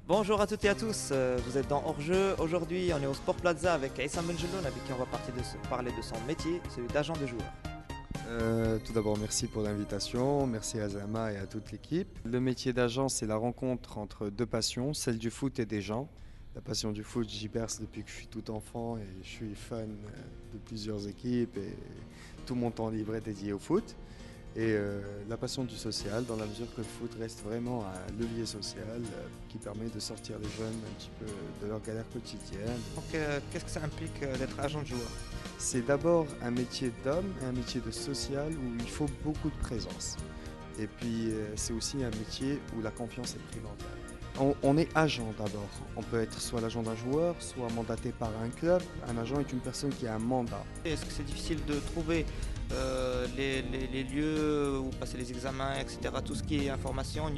Bonjour à toutes et à tous, vous êtes dans Hors-jeu. Aujourd'hui, on est au Sport Plaza avec Aïssa Benjeloun avec qui on va parler de son métier, celui d'agent de joueur. Tout d'abord, merci pour l'invitation, merci à Zama et à toute l'équipe. Le métier d'agent, c'est la rencontre entre deux passions, celle du foot et des gens. La passion du foot, j'y berce depuis que je suis tout enfant et je suis fan de plusieurs équipes et tout mon temps libre est dédié au foot. Et la passion du social, dans la mesure que le foot reste vraiment un levier social qui permet de sortir les jeunes un petit peu de leur galère quotidienne. Donc, qu'est-ce que ça implique d'être agent de joueur? C'est d'abord un métier d'homme, un métier de social où il faut beaucoup de présence. Et puis c'est aussi un métier où la confiance est primordiale. On est agent d'abord. On peut être soit l'agent d'un joueur, soit mandaté par un club. Un agent est une personne qui a un mandat. Est-ce que c'est difficile de trouver les lieux où passer les examens, etc., tout ce qui est information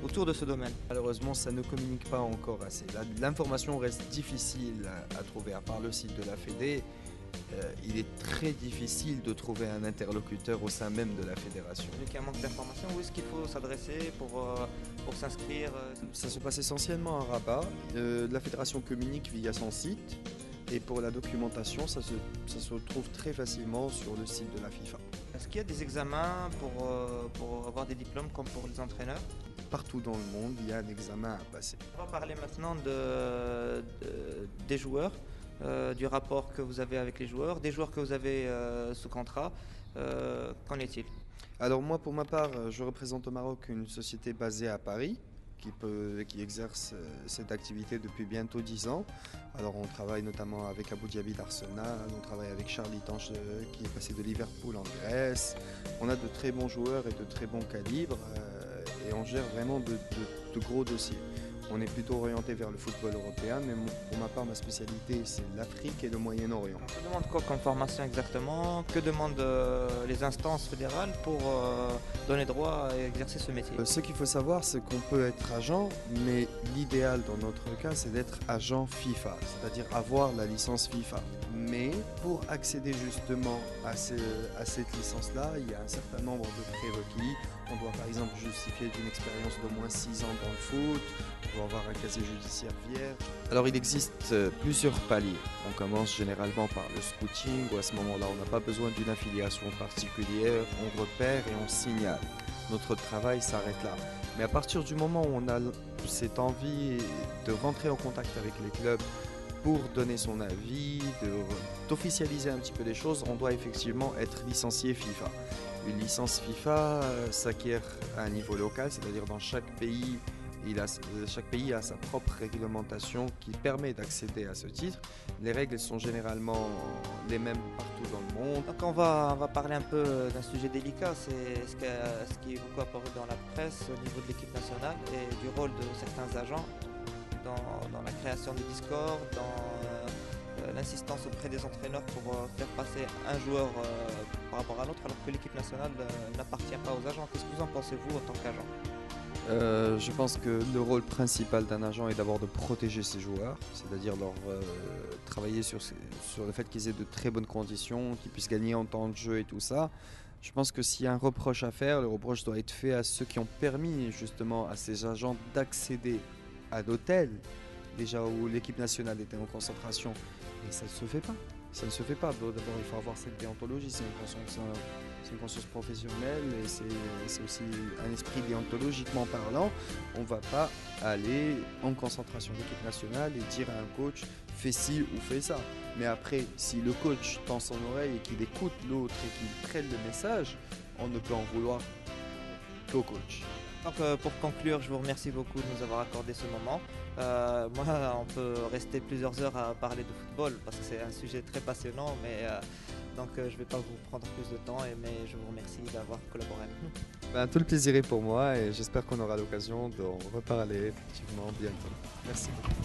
autour de ce domaine? Malheureusement, ça ne communique pas encore assez. L'information reste difficile à trouver, à part le site de la Fédé. Il est très difficile de trouver un interlocuteur au sein même de la fédération. Vu qu'il y a un manque d'informations, où est-ce qu'il faut s'adresser pour s'inscrire? Ça se passe essentiellement à Rabat. La fédération communique via son site. Et pour la documentation, ça se trouve très facilement sur le site de la FIFA. Est-ce qu'il y a des examens pour avoir des diplômes comme pour les entraîneurs? Partout dans le monde, il y a un examen à passer. On va parler maintenant des joueurs, du rapport que vous avez avec les joueurs, des joueurs que vous avez sous contrat. Qu'en est-il? Alors moi, pour ma part, je représente au Maroc une société basée à Paris qui exerce cette activité depuis bientôt 10 ans. Alors on travaille notamment avec Abu Dhabi d'Arsenal, on travaille avec Charlie Tange qui est passé de Liverpool en Grèce. On a de très bons joueurs et de très bons calibres et on gère vraiment de gros dossiers. On est plutôt orienté vers le football européen, mais pour ma part, ma spécialité, c'est l'Afrique et le Moyen-Orient. On te demande quoi comme formation exactement? Que demandent les instances fédérales pour donner droit à exercer ce métier? Ce qu'il faut savoir, c'est qu'on peut être agent, mais l'idéal dans notre cas, c'est d'être agent FIFA, c'est-à-dire avoir la licence FIFA. Mais pour accéder justement à cette licence-là, il y a un certain nombre de prérequis. On doit par exemple justifier d'une expérience d'au moins 6 ans dans le foot, on doit avoir un casier judiciaire vierge. Alors il existe plusieurs paliers. On commence généralement par le scouting, où à ce moment-là on n'a pas besoin d'une affiliation particulière, on repère et on signale. Notre travail s'arrête là. Mais à partir du moment où on a cette envie de rentrer en contact avec les clubs, pour donner son avis, d'officialiser un petit peu les choses, on doit effectivement être licencié FIFA. Une licence FIFA s'acquiert à un niveau local, c'est-à-dire dans chaque pays, chaque pays a sa propre réglementation qui permet d'accéder à ce titre. Les règles sont généralement les mêmes partout dans le monde. Donc on va parler un peu d'un sujet délicat, c'est ce qui est beaucoup apparu dans la presse au niveau de l'équipe nationale et du rôle de certains agents dans la création de Discord, dans l'insistance auprès des entraîneurs pour faire passer un joueur par rapport à l'autre alors que l'équipe nationale n'appartient pas aux agents. Qu'est-ce que vous en pensez vous en tant qu'agent? Je pense que le rôle principal d'un agent est d'abord de protéger ses joueurs, c'est-à-dire leur travailler sur le fait qu'ils aient de très bonnes conditions, qu'ils puissent gagner en temps de jeu et tout ça. Je pense que s'il y a un reproche à faire, le reproche doit être fait à ceux qui ont permis justement à ces agents d'accéder à l'hôtel, déjà où l'équipe nationale était en concentration. Mais ça ne se fait pas. Ça ne se fait pas. D'abord, il faut avoir cette déontologie. C'est une conscience professionnelle et c'est aussi un esprit déontologiquement parlant. On ne va pas aller en concentration d'équipe nationale et dire à un coach fais ci ou fais ça. Mais après, si le coach tend son oreille et qu'il écoute l'autre et qu'il prenne le message, on ne peut en vouloir qu'au coach. Donc pour conclure, je vous remercie beaucoup de nous avoir accordé ce moment. Moi, on peut rester plusieurs heures à parler de football parce que c'est un sujet très passionnant, mais donc je ne vais pas vous prendre plus de temps, mais je vous remercie d'avoir collaboré avec nous. Tout le plaisir est pour moi et j'espère qu'on aura l'occasion d'en reparler effectivement bientôt. Merci beaucoup.